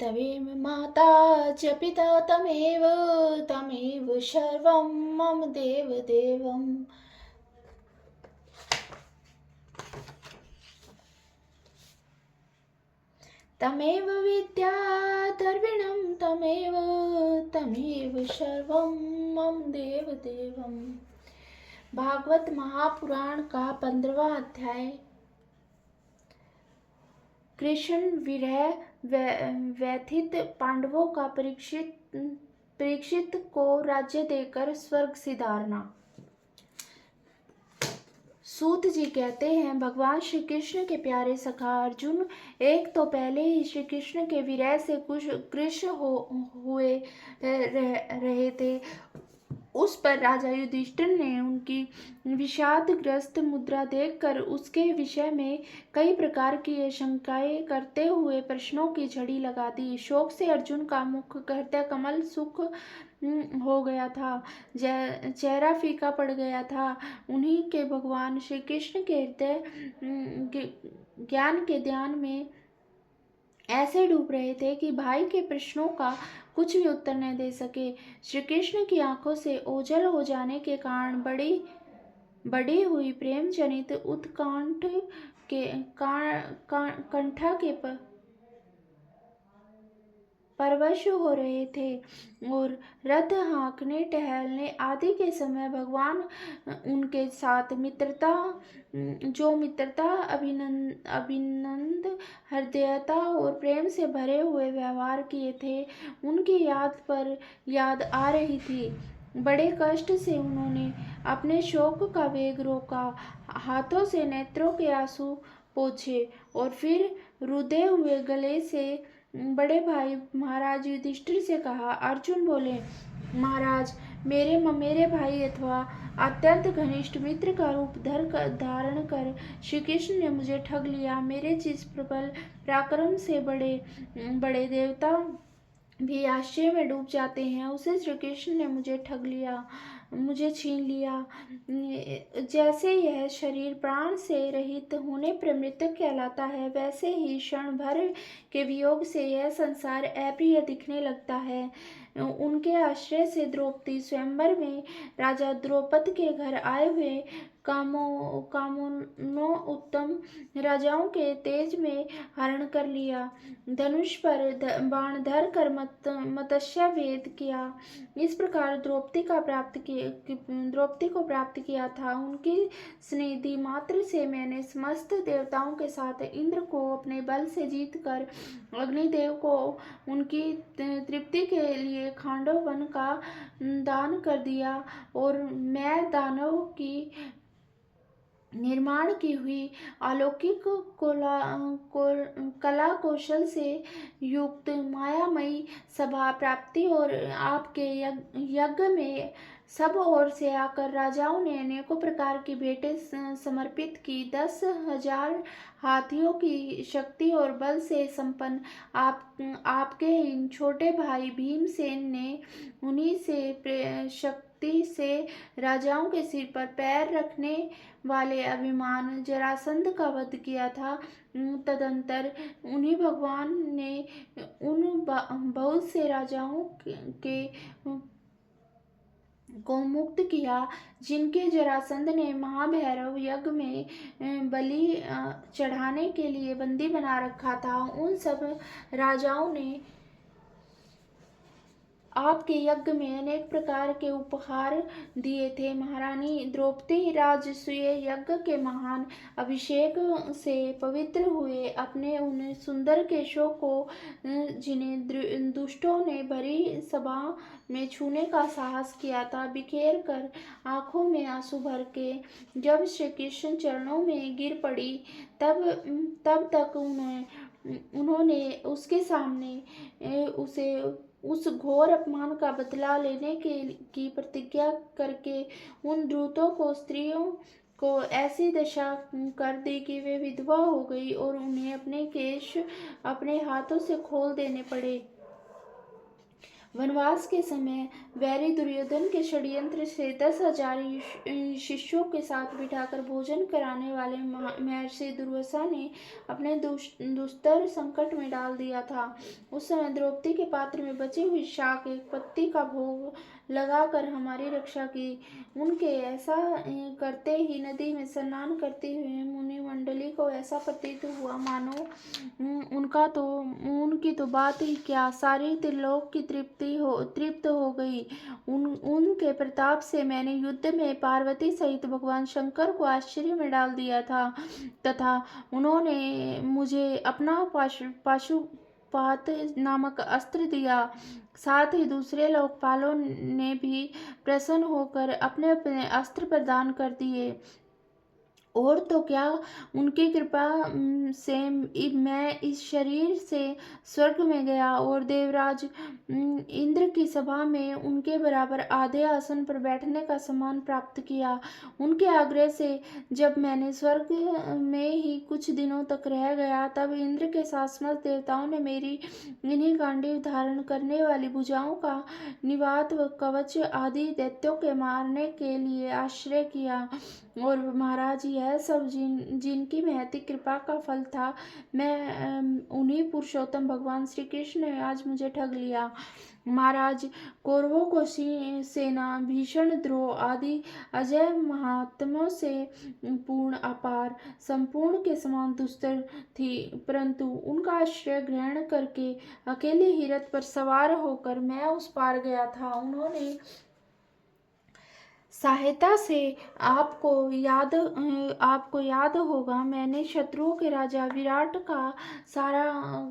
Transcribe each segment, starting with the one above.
तवेम माता च पिता तमेव तमेव सर्वं मम देवदेवम्। तमेव विद्या द्रविणं तमेव तमेव सर्वं मम देवदेवम्। भागवत महापुराण का 15वां अध्याय। कृष्ण विरह व्यथित पांडवों का परीक्षित को राज्य देकर स्वर्ग सिधारना। सूत जी कहते हैं, भगवान श्री कृष्ण के प्यारे सखा अर्जुन एक तो पहले ही श्री कृष्ण के विरह से कुछ कृष्ण हुए रहे थे। उस पर राजा युधिष्ठिर ने उनकी विषादग्रस्त मुद्रा देखकर उसके विषय में कई प्रकार की आशंकाएं करते हुए प्रश्नों की झड़ी लगा दी। शोक से अर्जुन का मुख हृदय कमल सुख हो गया था, चेहरा फीका पड़ गया था। उन्हीं के भगवान श्री कृष्ण के हृदय ज्ञान के ध्यान में ऐसे डूब रहे थे कि भाई के प्रश्नों का कुछ भी उत्तर न दे सके। श्री कृष्ण की आंखों से ओझल हो जाने के कारण बढ़ी हुई प्रेम जनित उत्कंठ के कंठा के परवश हो रहे थे और रथ हाँकने टहलने आदि के समय भगवान उनके साथ मित्रता अभिनंद हृदयता और प्रेम से भरे हुए व्यवहार किए थे, उनकी याद आ रही थी। बड़े कष्ट से उन्होंने अपने शोक का वेग रोका, हाथों से नेत्रों के आंसू पोंछे और फिर रुदे हुए गले से बड़े भाई महाराज युधिष्ठिर से कहा। अर्जुन बोले, महाराज मेरे भाई अथवा अत्यंत घनिष्ठ मित्र का रूप धारण कर श्री कृष्ण ने मुझे ठग लिया। मेरे जिस प्रबल पराक्रम से बड़े देवता भी आश्चर्य में डूब जाते हैं, उसे श्री कृष्ण ने मुझे छीन लिया। जैसे यह शरीर प्राण से रहित होने पर मृतक कहलाता है, वैसे ही क्षण भर के वियोग से यह संसार अप्रिय दिखने लगता है। उनके आश्रय से द्रौपदी स्वयंवर में राजा द्रौपद के घर आए हुए कामों उत्तम राजाओं के तेज में हरण कर लिया, धनुष पर बाण धर कर मत्स्य भेद किया। इस प्रकार द्रौपदी को प्राप्त किया था। उनकी स्निधि मात्र से मैंने समस्त देवताओं के साथ इंद्र को अपने बल से जीत कर अग्निदेव को उनकी तृप्ति के लिए खांडव वन का दान कर दिया और मैं दानव की निर्माण की हुई अलौकिक कला कौशल से युक्त मायामयी सभा प्राप्ति और आपके यज्ञ में सब ओर से आकर राजाओं ने अनेकों प्रकार की भेंटें समर्पित की। 10,000 हाथियों की शक्ति और बल से संपन्न आपके इन छोटे भाई भीमसेन ने उन्हीं से शक्ति से राजाओं के सिर पर पैर रखने वाले अभिमान जरासंध का वध किया था। तदंतर उन्हीं भगवान ने उन बहुत से राजाओं को मुक्त किया जिनके जरासंध ने महाभैरव यज्ञ में बलि चढ़ाने के लिए बंदी बना रखा था। उन सब राजाओं ने आपके यज्ञ में अनेक प्रकार के उपहार दिए थे। महारानी द्रौपदी राजसूय यज्ञ के महान अभिषेक से पवित्र हुए अपने उन सुंदर केशों को जिन्हें दुष्टों ने भरी सभा में छूने का साहस किया था, बिखेर कर आंखों में आंसू भर के जब श्री कृष्ण चरणों में गिर पड़ी, तब तक उन्होंने उसके सामने उस घोर अपमान का बदला लेने की प्रतिज्ञा करके उन दूतों को स्त्रियों को ऐसी दशा कर दी कि वे विधवा हो गई और उन्हें अपने केश अपने हाथों से खोल देने पड़े। वनवास के समय वैरी दुर्योधन के षड्यंत्र से 10,000 शिष्यों के साथ बिठाकर भोजन कराने वाले महर्षि दुर्वासा ने अपने दुस्तर संकट में डाल दिया था। उस समय द्रौपदी के पात्र में बची हुई शाक एक पत्ती का भोग लगाकर हमारी रक्षा की। उनके ऐसा करते ही नदी में स्नान करती हुई मुनि मंडली को ऐसा प्रतीत हुआ मानो उनकी तो बात ही क्या, सारी त्रिलोक की तृप्त हो गई। उनके प्रताप से मैंने युद्ध में पार्वती सहित भगवान शंकर को आश्चर्य में डाल दिया था तथा उन्होंने मुझे अपना पाशुपात नामक अस्त्र दिया। साथ ही दूसरे लोकपालों ने भी प्रसन्न होकर अपने अपने अस्त्र प्रदान कर दिए। और तो क्या, उनकी कृपा से मैं इस शरीर से स्वर्ग में गया और देवराज इंद्र की सभा में उनके बराबर आधे आसन पर बैठने का सम्मान प्राप्त किया। उनके आग्रह से जब मैंने स्वर्ग में ही कुछ दिनों तक रह गया, तब इंद्र के साथ समस्त देवताओं ने मेरी इन्हीं गांडीव धारण करने वाली भुजाओं का निवात व कवच आदि दैत्यों के मारने के लिए आश्रय किया। और महाराज, यह सब जिनकी महती कृपा का फल था, मैं उन्हीं पुरुषोत्तम भगवान श्री कृष्ण ने आज मुझे ठग लिया। महाराज, कौरवों को सेना भीषण द्रोह आदि अजय महात्मों से पूर्ण अपार संपूर्ण के समान दुस्तर थी, परंतु उनका आश्रय ग्रहण करके अकेले ही रथ पर सवार होकर मैं उस पार गया था। उन्होंने सहायता से आपको याद होगा, मैंने शत्रुओं के राजा विराट का सारा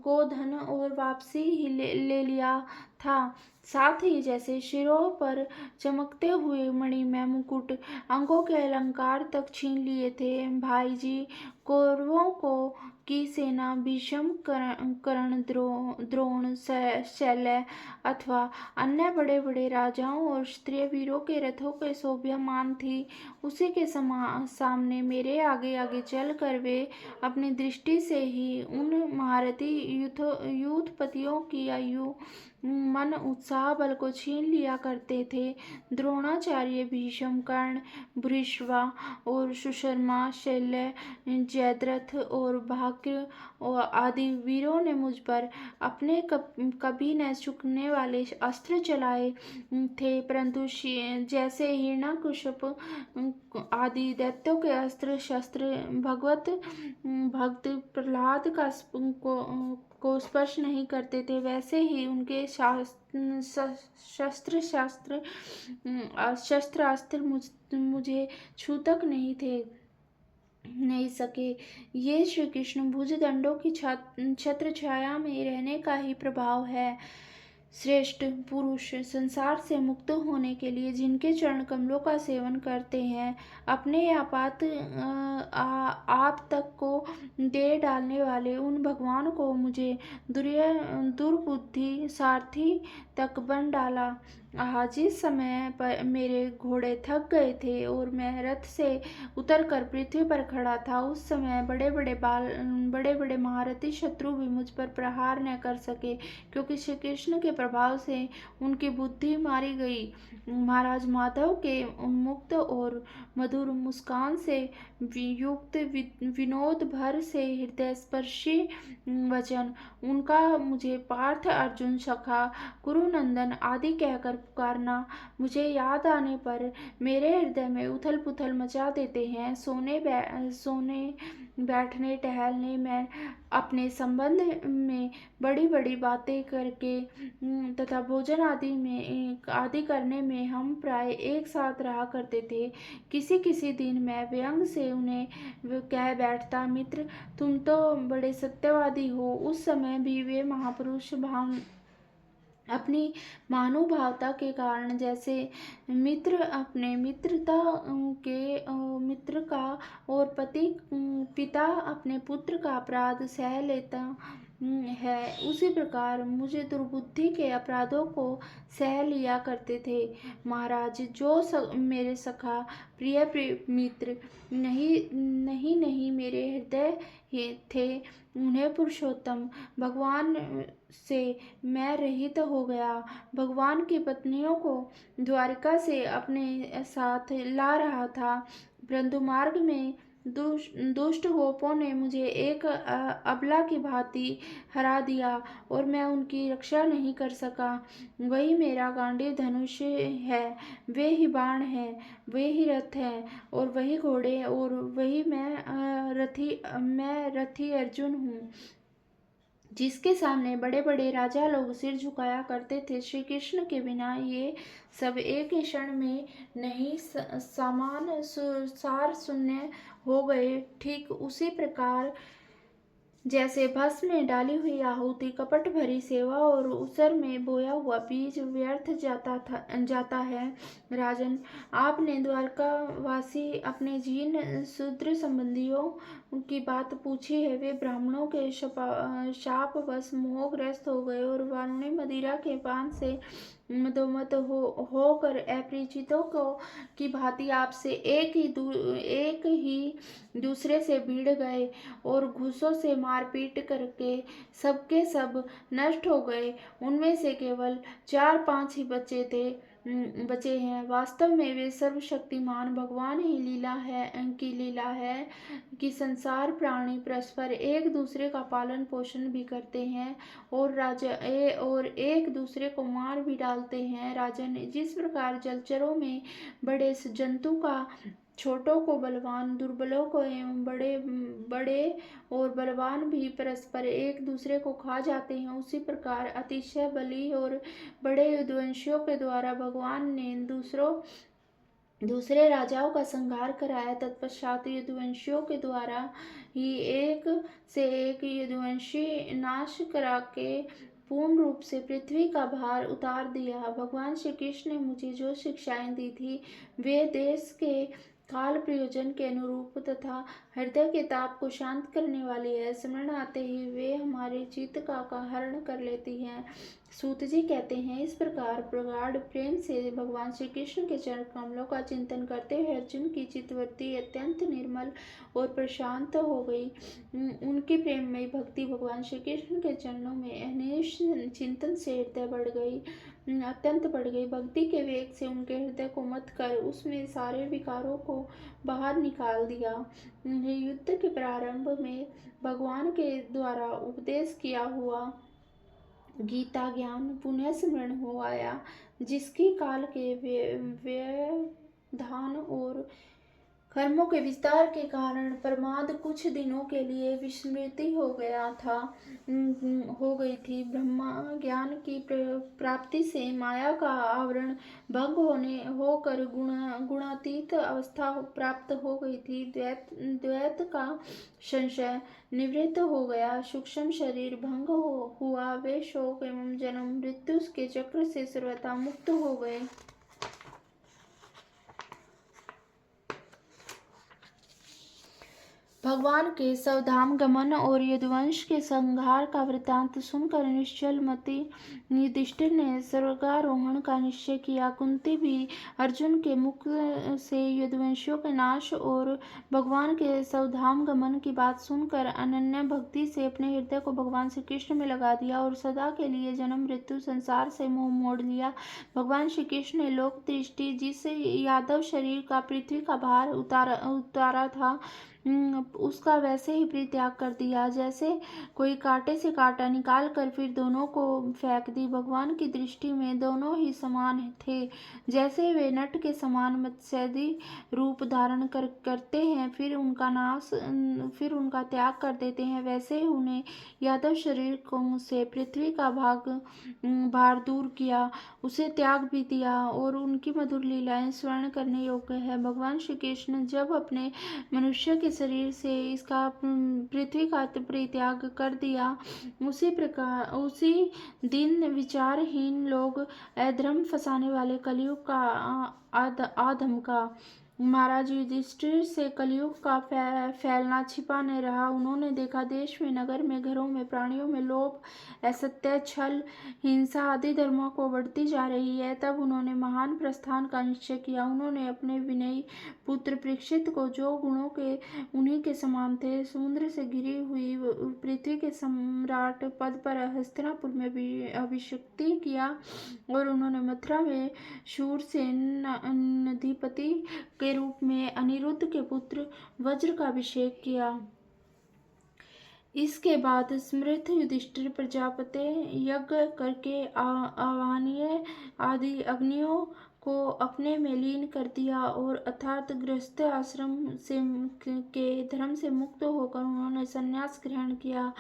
गोधन और वापसी ही ले लिया था। साथ ही जैसे शिरों पर चमकते हुए मणिमय मुकुट, अंगों के अलंकार तक छीन लिए थे। भाई जी, कौरवों को की सेना भीष्म, कर्ण, द्रोण, शल्य अथवा अन्य बड़े बड़े राजाओं और क्षत्रिय वीरों के रथों के शोभायमान थी। उसी के सामने मेरे आगे आगे चल कर वे अपनी दृष्टि से ही उन महारथी यूथपतियों की आयु, मन, उत्साह, बल को छीन लिया करते थे। द्रोणाचार्य, भीष्म, कर्ण, भृशवा और सुशर्मा, शल्य, जयद्रथ और भाग्य आदि वीरों ने मुझ पर अपने कभी न चूकने वाले अस्त्र चलाए थे, परंतु जैसे हिरण्यकश्यप आदि दैत्यों के अस्त्र शस्त्र भक्त प्रहलाद को स्पर्श नहीं करते थे, वैसे ही उनके शस्त्र अस्त्र मुझे छू तक नहीं सके। ये श्री कृष्ण भुजदंडों की छत्र छाया में रहने का ही प्रभाव है। श्रेष्ठ पुरुष संसार से मुक्त होने के लिए जिनके चरण कमलों का सेवन करते हैं, अपने आप तक को दे डालने वाले उन भगवान को मुझे दुर्बुद्धि सारथी तक बन डाला। जिस समय पर मेरे घोड़े थक गए थे और मैं रथ से उतरकर पृथ्वी पर खड़ा था, उस समय बड़े बड़े महारथी शत्रु भी मुझ पर प्रहार न कर सके, क्योंकि श्री कृष्ण के प्रभाव से उनकी बुद्धि मारी गई। महाराज, माधव के उन्मुक्त और मधुर मुस्कान से युक्त विनोद भर से हृदय स्पर्शी वचन, उनका मुझे पार्थ, अर्जुन, सखा, कुरुनंदन आदि कहकर पुकारना मुझे याद आने पर मेरे हृदय में उथल पुथल मचा देते हैं। सोने बैठने टहलने में, अपने संबंध में बड़ी बड़ी बातें करके तथा भोजन आदि करने में हम प्राय एक साथ रहा करते थे। किसी किसी दिन मैं व्यंग से उन्हें कह बैठता, मित्र, तुम तो बड़े सत्यवादी हो। उस समय भी वे महापुरुष अपनी महानुभावता के कारण जैसे मित्र अपने मित्र का और पिता अपने पुत्र का अपराध सह है, उसी प्रकार मुझे दुर्बुद्धि के अपराधों को सह लिया करते थे। महाराज, जो मेरे सखा प्रिय मित्र नहीं मेरे हृदय थे, उन्हें पुरुषोत्तम भगवान से मैं रहित हो गया। भगवान की पत्नियों को द्वारिका से अपने साथ ला रहा था, परंतु मार्ग में दुष्ट गोपों ने मुझे एक अबला की भांति हरा दिया और मैं उनकी रक्षा नहीं कर सका। वही मेरा गांडीव धनुष है, वे ही बाण हैं, वे ही रथ हैं और वही घोड़े, और वही मैं रथी अर्जुन हूँ, जिसके सामने बड़े बड़े राजा लोग सिर झुकाया करते थे। श्री कृष्ण के बिना ये सब एक ही क्षण में नहीं सामान सार शून्य हो गए। ठीक उसी प्रकार जैसे भस्म में डाली हुई आहुति, कपट भरी सेवा और उसर में बोया हुआ बीज व्यर्थ जाता है। राजन, आपने द्वारकावासी अपने जीर्ण शूद्र संबंधियों की बात पूछी है। वे ब्राह्मणों के शापवश मोहग्रस्त हो गए और वारुणी मदिरा के पान से मदोमत होकर अपरिचितों को की भांति आपसे एक ही दूसरे से भिड़ गए और घूसों से मारपीट करके सबके सब नष्ट हो गए। उनमें से केवल 4-5 ही बचे हैं। वास्तव में वे सर्वशक्तिमान भगवान ही लीला है कि संसार प्राणी परस्पर एक दूसरे का पालन पोषण भी करते हैं और एक दूसरे को मार भी डालते हैं। राजन, जिस प्रकार जलचरों में बड़े जंतु का छोटों को बलवान, दुर्बलों को एवं बड़े और बलवान भी परस्पर एक दूसरे को खा जाते हैं, उसी प्रकार अतिशय बली और बड़े युद्धवंशियों के द्वारा भगवान ने दूसरे राजाओं का संहार कराया। तत्पश्चात युद्धवंशियों के द्वारा ही एक से एक युद्धवंशी नाश करा के पूर्ण रूप से पृथ्वी का भार उतार दिया। भगवान श्री कृष्ण ने मुझे जो शिक्षाएं दी थी, वे देश के काल प्रयोजन के अनुरूप तथा हृदय के ताप को शांत करने वाली है। स्मरण आते ही वे हमारे चित्त का हरण कर लेती हैं। सूत जी कहते हैं, इस प्रकार प्रगाढ़ प्रेम से भगवान श्री कृष्ण के चरण कमलों का चिंतन करते हुए अर्जुन की चित्तवृत्ति अत्यंत निर्मल और प्रशांत हो गई। उनकी प्रेममयी भक्ति भगवान श्री कृष्ण के चरणों में अनिश चिंतन से हृदय अत्यंत बढ़ गई। भक्ति के वेग से उनके हृदय को मत कर उसमें सारे विकारों को बाहर निकाल दिया। युद्ध के प्रारंभ में भगवान के द्वारा उपदेश किया हुआ गीता ज्ञान पुनः स्मरण हो आया, जिसकी काल के व्यवधान और कर्मों के विस्तार के कारण प्रमाद कुछ दिनों के लिए विस्मृति हो गई थी। ब्रह्मा ज्ञान की प्राप्ति से माया का आवरण भंग होकर गुणातीत अवस्था प्राप्त हो गई थी। द्वैत का संशय निवृत्त हो गया, सूक्ष्म शरीर भंग हुआ, वे शोक एवं जन्म मृत्यु के चक्र से सर्वथा मुक्त हो गए। भगवान के स्वधाम गमन और यदुवंश के संहार का वृत्तांत सुनकर निश्चल मति युधिष्ठिर ने स्वर्गारोहण का निश्चय किया। कुंती भी अर्जुन के मुख से यदुवंशियों के नाश और भगवान के स्वधाम गमन की बात सुनकर अनन्य भक्ति से अपने हृदय को भगवान श्री कृष्ण में लगा दिया और सदा के लिए जन्म मृत्यु संसार से मुंह मोड़ लिया। भगवान श्री कृष्ण ने लोक दृष्टि जिस यादव शरीर का पृथ्वी का भार उतारा था, उसका वैसे ही परित्याग कर दिया, जैसे कोई कांटे से कांटा निकाल कर फिर दोनों को फेंक दी। भगवान की दृष्टि में दोनों ही समान थे। जैसे वे नट के समान मत्स्यादि रूप धारण करते हैं, फिर उनका त्याग कर देते हैं, वैसे ही उन्हें यादव शरीर से पृथ्वी का भार दूर किया, उसे त्याग भी दिया और उनकी मधुर लीलाएं स्मरण करने योग्य है। भगवान श्री कृष्ण जब अपने मनुष्य के शरीर से इसका पृथ्वी का परित्याग कर दिया, उसी दिन विचारहीन लोग अधर्म फंसाने वाले कलयुग का आधम का महाराज युधिष्ठिर से कलयुग का फैलना छिपा न रहा। उन्होंने देखा देश में, नगर में, घरों में, प्राणियों में लोभ, असत्य, छल, हिंसा आदि धर्मों को बढ़ती जा रही है। तब उन्होंने महान प्रस्थान का निश्चय किया। उन्होंने अपने विनयी पुत्र परीक्षित को, जो गुणों के उन्हीं के समान थे, समुद्र से घिरी हुई पृथ्वी के सम्राट पद पर हस्तिनापुर में भी अभिषिक्त किया, और उन्होंने मथुरा में शूरसेन अधिपति के रूप में अनिरुद्ध के पुत्र वज्र का अभिषेक किया। इसके बाद समृद्ध युधिष्ठिर प्रजापति यज्ञ करके आवाहनीय आदि अग्नियों को अपने में लीन कर दिया, और अर्थात गृहस्थ आश्रम से के धर्म से मुक्त होकर उन्होंने संन्यास ग्रहण किया।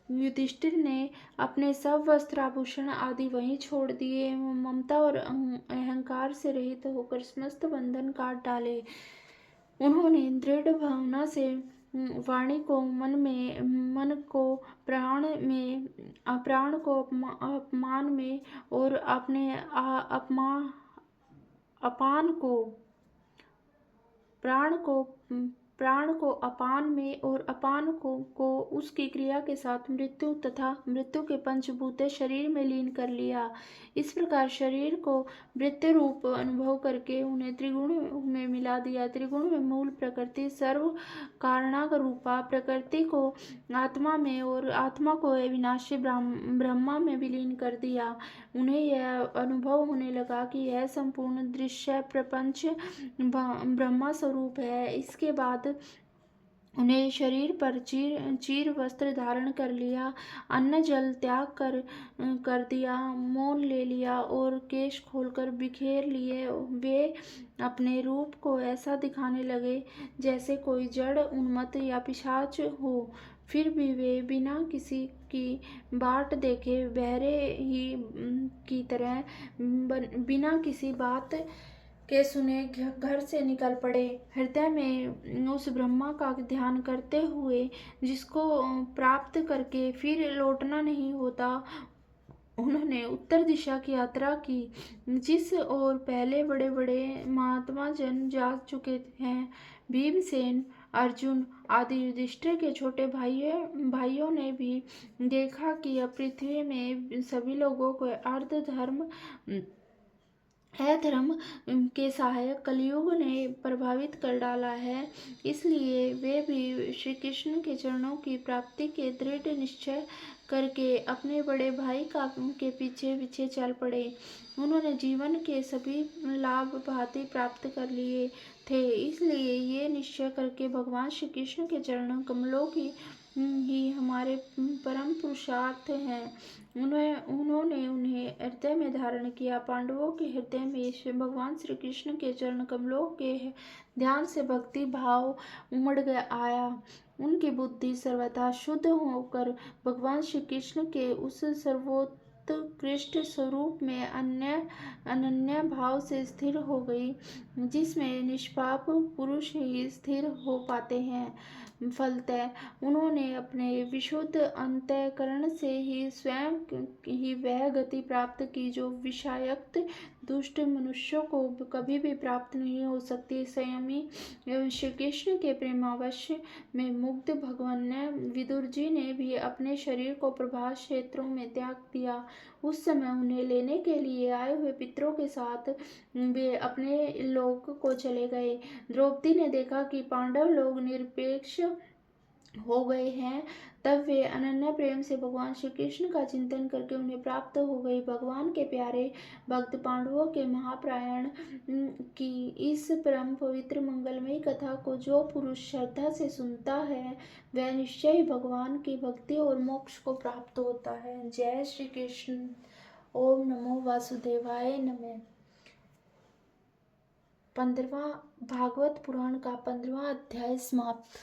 युधिष्ठिर ने अपने सब वस्त्र आभूषण आदि वहीं छोड़ दिए। ममता और अहंकार से रहित होकर समस्त बंधन काट डाले। उन्होंने दृढ़ भावना से वाणी को, मन को प्राण को अपमान में, और अपने प्राण को अपान में, और अपान को उसकी क्रिया के साथ मृत्यु तथा मृत्यु के पंचभूत शरीर में लीन कर लिया। इस प्रकार शरीर को मृत्यु रूप अनुभव करके उन्हें त्रिगुण में मिला दिया। त्रिगुण में मूल प्रकृति सर्व कारणाक रूपा प्रकृति को आत्मा में, और आत्मा को अविनाशी ब्रह्मा में विलीन कर दिया। उन्हें यह अनुभव होने लगा कि यह संपूर्ण दृश्य प्रपंच ब्रह्मा स्वरूप है। इसके बाद उन्हें शरीर पर चीर वस्त्र धारण कर लिया, अन्न जल त्याग कर दिया, मौन ले लिया, और केश खोलकर बिखेर लिए। वे अपने रूप को ऐसा दिखाने लगे जैसे कोई जड़, उन्मत्त या पिशाच हो। फिर भी वे बिना किसी की बाट देखे, बहरे ही की तरह बिना किसी बात के सुने घर से निकल पड़े, हृदय में उस ब्रह्मा का ध्यान करते हुए जिसको प्राप्त करके फिर लौटना नहीं होता। उन्होंने उत्तर दिशा की यात्रा की, जिस ओर पहले बड़े बड़े महात्मा जन जा चुके हैं। भीमसेन, अर्जुन आदि युधिष्ठिर के छोटे भाइयों ने भी देखा कि अब पृथ्वी में सभी लोगों को अधर्म के सहायक कलयुग ने प्रभावित कर डाला है। इसलिए वे भी श्री कृष्ण के चरणों की प्राप्ति के दृढ़ निश्चय करके अपने बड़े भाई के पीछे पीछे चल पड़े। उन्होंने जीवन के सभी लाभ भांति प्राप्त कर लिए थे, इसलिए ये निश्चय करके भगवान श्री कृष्ण के चरण कमलों की ही हमारे परम पुरुषार्थ हैं। उन्होंने उन्हें हृदय में धारण किया। पांडवों के हृदय में भगवान श्री कृष्ण के चरण कमलों के ध्यान से भक्ति भाव उमड़ आया। उनकी बुद्धि सर्वथा शुद्ध होकर भगवान श्री कृष्ण के उस सर्वोत्कृष्ट स्वरूप में अनन्य भाव से स्थिर हो गई, जिसमें निष्पाप पुरुष ही स्थिर हो पाते हैं। फलतः उन्होंने अपने विशुद्ध अंतःकरण से ही स्वयं ही वह गति प्राप्त की जो विषयाक्त दुष्ट मनुष्यों को कभी भी प्राप्त नहीं हो सकती। संयमी श्री कृष्ण के प्रेमावश्य में मुग्ध भगवान विदुर जी ने भी अपने शरीर को प्रभास क्षेत्रों में त्याग दिया। उस समय उन्हें लेने के लिए आए हुए पितरों के साथ वे अपने लोक को चले गए। द्रौपदी ने देखा कि पांडव लोग निरपेक्ष हो गए हैं, तब वे अनन्य प्रेम से भगवान श्री कृष्ण का चिंतन करके उन्हें प्राप्त हो गई। भगवान के प्यारे भक्त पांडवों के महाप्रयाण की इस परम पवित्र मंगलमयी कथा को जो पुरुष श्रद्धा से सुनता है, वह निश्चय ही भगवान की भक्ति और मोक्ष को प्राप्त होता है। जय श्री कृष्ण। ओम नमो वासुदेवाय नमः। 15वां भागवत पुराण का 15वां अध्याय समाप्त।